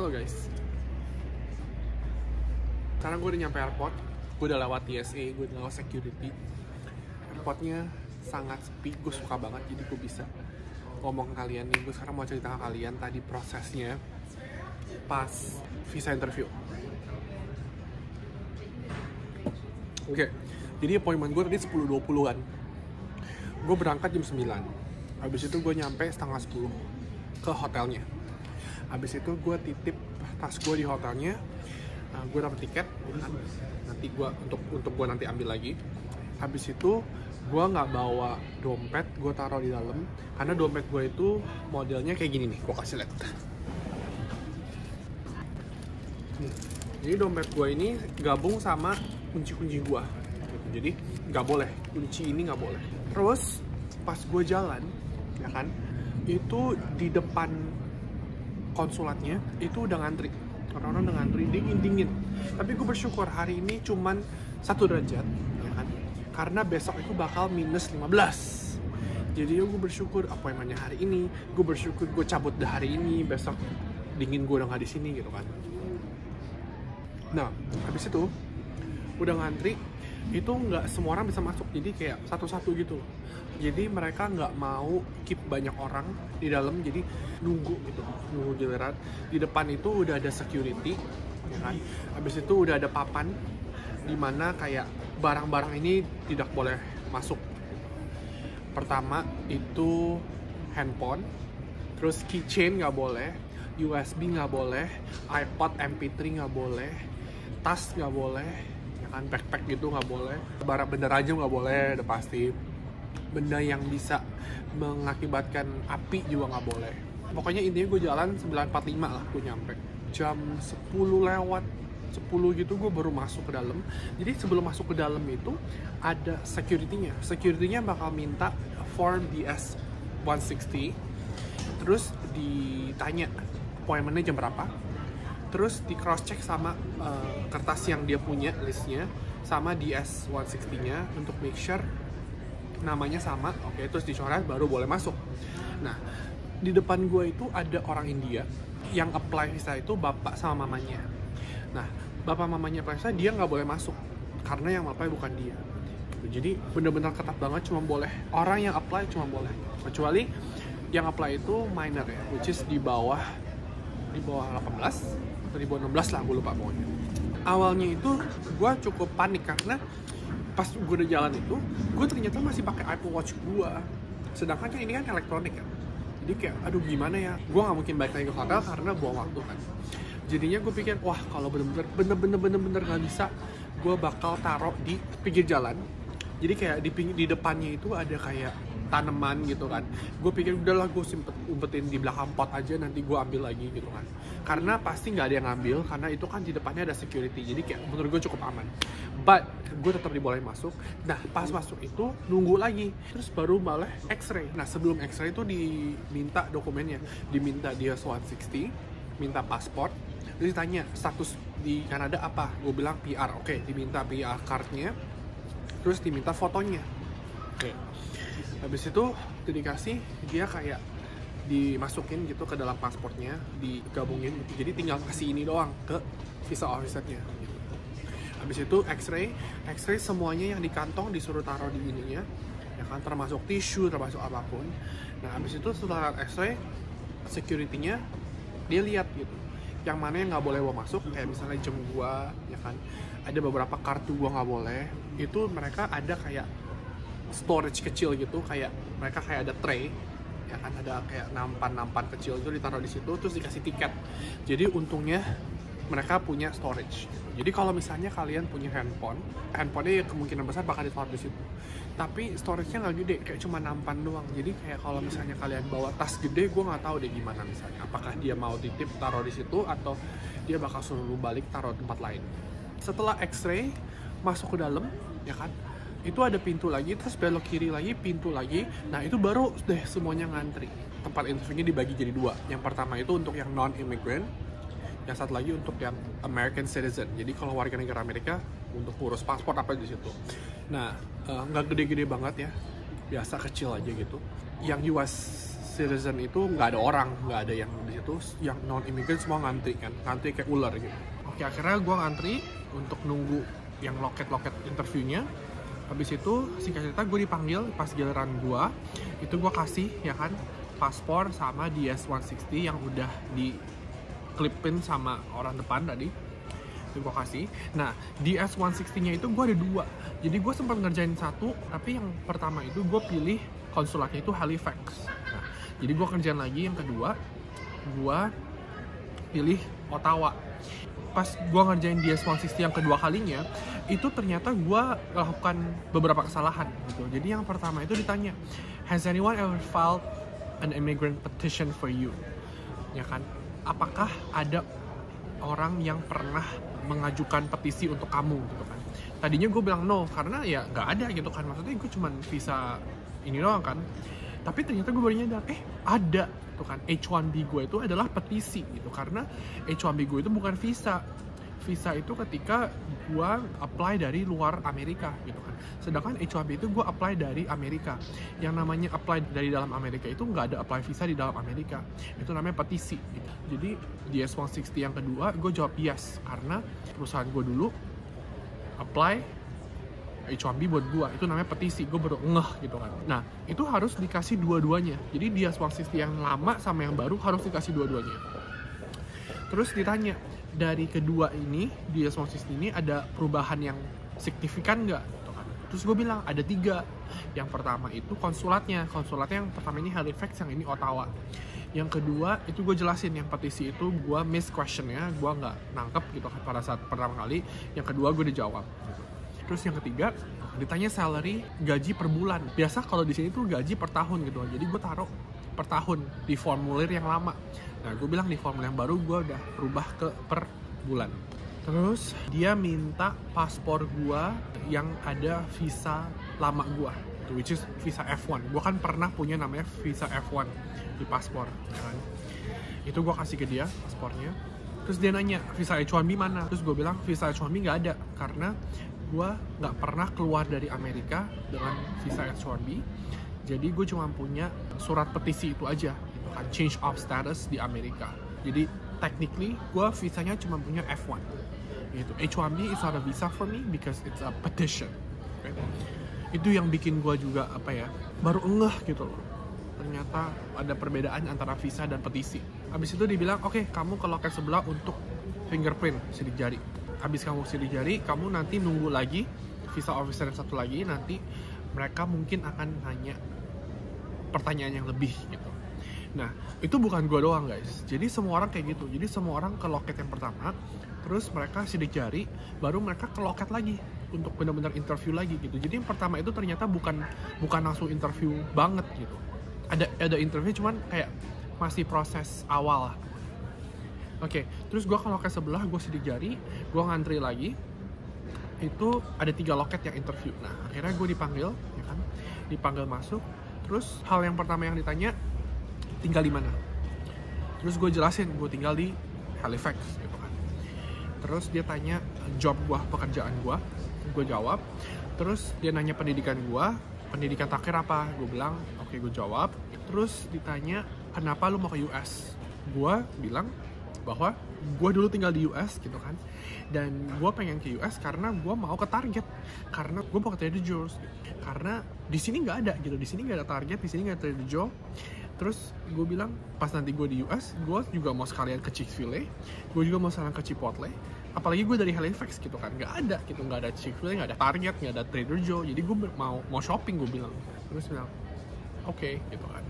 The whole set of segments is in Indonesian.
Halo guys, sekarang gue udah nyampe airport. Gue udah lewat TSA, gue udah lewat security. Airportnya sangat sepi, gue suka banget. Jadi gue bisa ngomong ke kalian nih. Gue sekarang mau cerita ke kalian tadi prosesnya pas visa interview. Oke, jadi appointment gue tadi 10.20-an. Gue berangkat jam 9. Habis itu gue nyampe setengah 10 ke hotelnya. Habis itu gue titip tas gue di hotelnya. Gue dapet tiket, nanti gue untuk gue nanti ambil lagi. Habis itu gue nggak bawa dompet, gue taruh di dalam karena dompet gue itu modelnya kayak gini nih. Gue kasih lihat. Jadi dompet gue ini gabung sama kunci-kunci gue. Jadi nggak boleh, kunci ini nggak boleh. Terus pas gue jalan, ya kan, itu di depan konsulatnya itu udah ngantri. Orang-orang udah ngantri, dingin. Tapi gue bersyukur hari ini cuman 1 derajat, ya kan? Karena besok itu bakal minus 15. Jadi gue bersyukur appointment-nya hari ini, gue bersyukur gue cabut dah hari ini, besok dingin gue udah nggak di sini gitu kan. Nah, habis itu udah ngantri, itu nggak semua orang bisa masuk, jadi kayak satu-satu gitu. Jadi mereka nggak mau keep banyak orang di dalam, jadi nunggu giliran. Di depan itu udah ada security, ya kan. Habis itu udah ada papan di mana kayak barang-barang ini tidak boleh masuk. Pertama itu handphone, terus keychain nggak boleh, USB nggak boleh, iPod MP3 nggak boleh, tas nggak boleh, ya kan, backpack gitu nggak boleh, barang benda rajam nggak boleh, udah pasti. Benda yang bisa mengakibatkan api juga nggak boleh. Pokoknya intinya gue jalan 9.45 lah, gue nyampe jam 10 gitu gue baru masuk ke dalam. Jadi sebelum masuk ke dalam itu ada security-nya bakal minta form DS 160, terus ditanya appointment-nya jam berapa, terus di cross check sama kertas yang dia punya listnya sama DS 160-nya untuk make sure namanya sama. Oke, terus dicoret baru boleh masuk. Nah, di depan gue itu ada orang India yang apply visa itu bapak sama mamanya. Nah, bapak mamanya apply visa dia nggak boleh masuk karena yang apply bukan dia. Jadi bener-bener ketat banget, cuma boleh orang yang apply cuma boleh, kecuali yang apply itu minor ya, which is di bawah 18 atau di bawah 16 lah, gue lupa pokoknya. Awalnya itu gue cukup panik karena pas gue udah jalan itu, gue ternyata masih pakai Apple Watch gue. Sedangkan ini kan elektronik kan. Jadi kayak, aduh gimana ya, gue gak mungkin balik lagi ke hotel karena buang waktu kan. Jadinya gue pikir, wah kalau bener-bener gak bisa, gue bakal taruh di pinggir jalan. Jadi kayak di depannya itu ada kayak tanaman gitu kan. Gue pikir udahlah gue umpetin di belakang pot aja, nanti gue ambil lagi gitu kan. Karena pasti nggak ada yang ngambil, karena itu kan di depannya ada security. Jadi kayak menurut gue cukup aman. But gue tetap dibolehin masuk. Nah pas masuk itu nunggu lagi, terus baru boleh X-ray. Nah sebelum X-ray itu diminta dokumennya, diminta dia 160, minta paspor, terus ditanya status di Kanada apa. Gue bilang PR, oke, diminta PR cardnya, terus diminta fotonya. Oke. Habis itu dikasih, dia kayak dimasukin gitu ke dalam pasportnya, digabungin gitu. Jadi tinggal kasih ini doang ke visa officernya gitu. Habis itu X-ray semuanya yang di kantong disuruh taruh di ininya, ya kan, termasuk tisu, termasuk apapun. Nah habis itu setelah X-ray, security-nya dia lihat gitu, yang mana yang nggak boleh bawa masuk, kayak misalnya jam gua, ya kan, ada beberapa kartu gua nggak boleh. Itu mereka ada kayak storage kecil gitu, kayak mereka kayak ada tray, ya kan, ada kayak nampan kecil itu ditaruh di situ, terus dikasih tiket. Jadi untungnya mereka punya storage. Jadi kalau misalnya kalian punya handphonenya kemungkinan besar bakal ditaruh di situ. Tapi storage-nya nggak gede, kayak cuma nampan doang. Jadi kayak kalau misalnya kalian bawa tas gede, gue nggak tahu deh gimana misalnya. Apakah dia mau titip taruh di situ atau dia bakal suruh balik taruh tempat lain. Setelah X-ray masuk ke dalam, ya kan, itu ada pintu lagi, terus belok kiri lagi, pintu lagi. Nah itu baru deh semuanya ngantri. Tempat interviewnya dibagi jadi 2. Yang pertama itu untuk yang non-immigrant, yang satu lagi untuk yang American citizen. Jadi kalau warga negara Amerika untuk ngurus paspor apa di situ. Nah nggak gede-gede banget ya, biasa kecil aja gitu. Yang US citizen itu nggak ada orang, nggak ada yang di situ. itu yang non imigran semua ngantri kan, ngantri kayak ular gitu. Oke, akhirnya gue ngantri untuk nunggu yang loket-loket interviewnya. Habis itu singkat cerita gue dipanggil pas giliran gue, itu gue kasih ya kan paspor sama DS-160 yang udah di clipin sama orang depan tadi, itu gue kasih. Nah, DS-160-nya itu gue ada 2, jadi gue sempat ngerjain satu, tapi yang pertama itu gue pilih konsulatnya itu Halifax. Nah, jadi gue kerjain lagi yang kedua, gue pilih Ottawa. Pas gue ngerjain DS-160 yang kedua kalinya, itu ternyata gue melakukan beberapa kesalahan gitu. Jadi yang pertama itu ditanya, has anyone ever filed an immigrant petition for you? Ya kan, apakah ada orang yang pernah mengajukan petisi untuk kamu gitu kan? Tadinya gue bilang no, karena ya nggak ada gitu kan, maksudnya gue cuman visa ini doang kan. Tapi ternyata gue baru nyadar, ada tuh kan, H1B gue itu adalah petisi gitu, karena H1B gue itu bukan visa. Visa itu ketika gue apply dari luar Amerika gitu kan. Sedangkan H1B itu gue apply dari Amerika. Yang namanya apply dari dalam Amerika itu nggak ada apply visa di dalam Amerika. Itu namanya petisi gitu. Jadi DS-160 yang kedua gue jawab yes, karena perusahaan gue dulu apply H1B buat gue, itu namanya petisi, gue baru ngeh gitu kan. Nah, itu harus dikasih dua-duanya. Jadi DS-160 yang lama sama yang baru harus dikasih dua-duanya. Terus ditanya, dari kedua ini, DS-160 ini ada perubahan yang signifikan nggak? Gitu kan. Terus gue bilang, ada 3. Yang pertama itu konsulatnya yang pertama ini Halifax, yang ini Ottawa. Yang kedua, itu gue jelasin, yang petisi itu gue miss questionnya, gue nggak nangkep gitu kan pada saat pertama kali. Yang kedua gue dijawab gitu. Terus yang ketiga, ditanya salary, gaji per bulan. Biasa kalau di sini tuh gaji per tahun gitu. Jadi gue taruh per tahun di formulir yang lama. Nah, gue bilang di formulir yang baru gue udah rubah ke per bulan. Terus dia minta paspor gue yang ada visa lama gue, which is visa F1. Gue kan pernah punya namanya visa F1 di paspor, kan? Itu gue kasih ke dia paspornya. Terus dia nanya, visa H1B mana? Terus gue bilang, visa H1B nggak ada, karena gue nggak pernah keluar dari Amerika dengan visa H1B. Jadi gue cuma punya surat petisi itu aja, gitu kan, change of status di Amerika. Jadi technically gue visanya cuma punya F1 gitu. H1B is not a visa for me because it's a petition. Okay? Itu yang bikin gue juga baru ngeh gitu loh, ternyata ada perbedaan antara visa dan petisi. Habis itu dibilang, oke, kamu ke loket sebelah untuk fingerprint, sidik jari. Habis kamu sidik jari, kamu nanti nunggu lagi visa officer yang satu lagi, nanti mereka mungkin akan nanya pertanyaan yang lebih gitu. Nah, itu bukan gue doang guys, jadi semua orang kayak gitu. Jadi semua orang ke loket yang pertama, terus mereka sidik jari, baru mereka ke loket lagi untuk benar-benar interview lagi gitu. Jadi yang pertama itu ternyata bukan langsung interview banget gitu. Ada interview, cuman kayak masih proses awal lah. Oke, terus gue ke loket sebelah, gue sidik jari, gue ngantri lagi. Itu ada 3 loket yang interview. Nah, akhirnya gue dipanggil, ya kan? Dipanggil masuk. Terus hal yang pertama yang ditanya, tinggal di mana? Terus gue jelasin, gue tinggal di Halifax, gitu kan. Terus dia tanya job gue, pekerjaan gue jawab. Terus dia nanya pendidikan gue, pendidikan terakhir apa? Gue bilang, oke, gue jawab. Terus ditanya, kenapa lu mau ke US? Gue bilang bahwa gue dulu tinggal di US gitu kan, dan gue pengen ke US karena gue mau ke Target, karena gue mau ke Trader Joe's gitu. Karena di sini nggak ada gitu, di sini nggak ada Target, di sini nggak ada Trader Joe. Terus gue bilang, pas nanti gue di US, gue juga mau sekalian ke Chick-fil-A, gue juga mau sekalian ke Chipotle. Apalagi gue dari Halifax gitu kan, nggak ada gitu, nggak ada Chick-fil-A, nggak ada Target, nggak ada Trader Joe. Jadi gue mau shopping, gue bilang. Terus bilang, oke, gitu kan.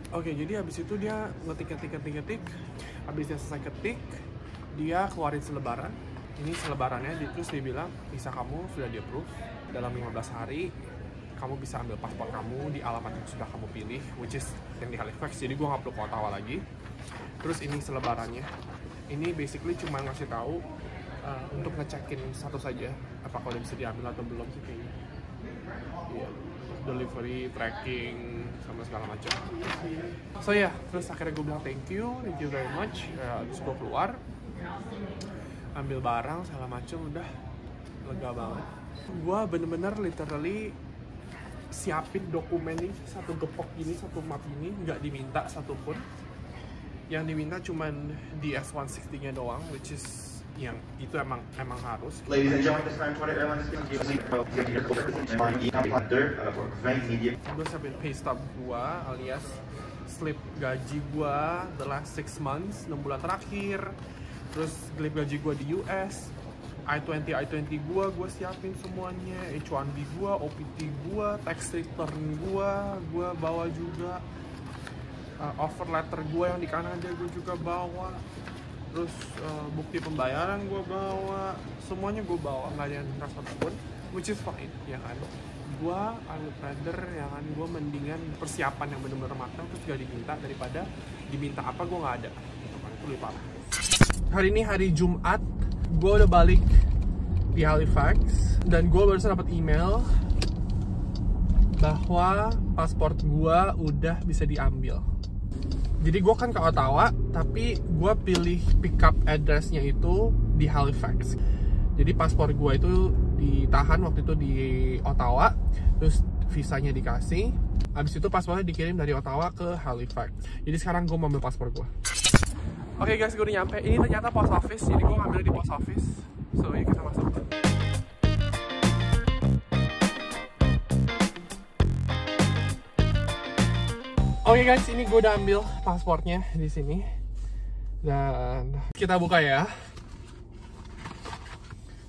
Oke, jadi habis itu dia ngetik. Habis dia selesai ketik, dia keluarin selebaran. Ini selebarannya, terus dia bilang, visa kamu sudah di-approve dalam 15 hari. Kamu bisa ambil paspor kamu di alamat yang sudah kamu pilih, which is yang di Halifax. Jadi gue nggak perlu ke Ottawa lagi. Terus ini selebarannya. Ini basically cuma ngasih tahu untuk ngecekin satu saja, apakah udah bisa diambil atau belum sih kayaknya. Iya. Delivery, tracking, sama segala macam. So ya, terus akhirnya gue bilang thank you very much. Terus gue keluar, ambil barang segala macam, udah lega banget. Gue bener-bener literally siapin dokumen ini, satu gepok ini, satu map ini, nggak diminta satupun. Yang diminta cuman di S160-nya doang, which is yang itu emang harus. Ladies and gentlemen, this time Twitter Airlines is going to Gue siapin pay stub gue, alias slip gaji gue the last 6 months, 6 bulan terakhir. Terus slip gaji gue di US, I-20 gue siapin semuanya, H1B gue, OPT gue, tax return gue bawa juga. Offer letter gue yang di Kanada gue juga bawa. Terus bukti pembayaran gue bawa, semuanya gue bawa, nggak ada yang rasa pun, which is fine, ya kan. Gue I would rather, ya kan, gue mendingan persiapan yang bener-bener matang terus gak diminta daripada diminta apa gue nggak ada, gitu kan, itu lebih parah. Hari ini hari Jumat, gue udah balik di Halifax dan gue barusan dapat email bahwa paspor gue udah bisa diambil. Jadi gue kan ke Ottawa, tapi gue pilih pick up address-nya itu di Halifax. Jadi paspor gue itu ditahan waktu itu di Ottawa, terus visanya dikasih. Abis itu paspornya dikirim dari Ottawa ke Halifax. Jadi sekarang gue mau ambil paspor gue. Oke guys, gue udah nyampe. Ini ternyata post office, jadi gue ngambil di post office. So ya kita masuk. Oke guys, ini gue udah ambil paspornya di sini dan kita buka ya.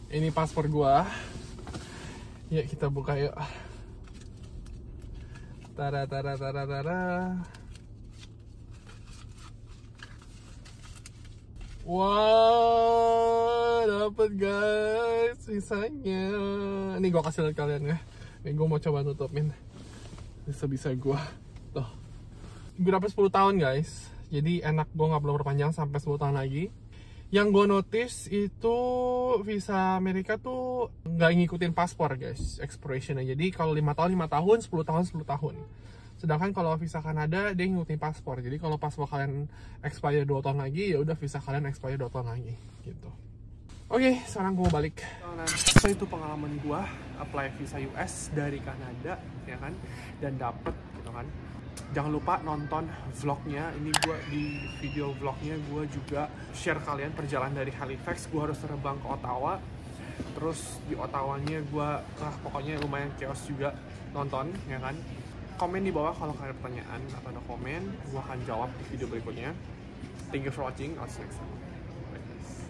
Ini paspor gue. Ya kita buka yuk. Tara. Wow, dapet guys sisanya. Ini gue kasih lihat kalian ya. Ini gue mau coba nutupin bisa gue. Tuh. Berapa 10 tahun guys, jadi enak, gue nggak perlu perpanjang sampai 10 tahun lagi. Yang gue notice itu visa Amerika tuh nggak ngikutin paspor guys, expiration aja. Jadi kalau 5 tahun 5 tahun, 10 tahun 10 tahun. Sedangkan kalau visa Kanada dia ngikutin paspor. Jadi kalau paspor kalian expire 2 tahun lagi, ya udah visa kalian expire 2 tahun lagi gitu. Oke, sekarang gue mau balik. So itu pengalaman gue apply visa US dari Kanada, ya kan, dan dapet gitu kan. Jangan lupa nonton vlognya. Ini gue di video vlognya gue juga share kalian perjalanan dari Halifax. Gue harus terbang ke Ottawa. Terus di Ottawanya gue pokoknya lumayan chaos juga. Nonton ya kan. Komen di bawah kalau kalian ada pertanyaan atau ada komen. Gue akan jawab di video berikutnya. Thank you for watching. I'll see you next time.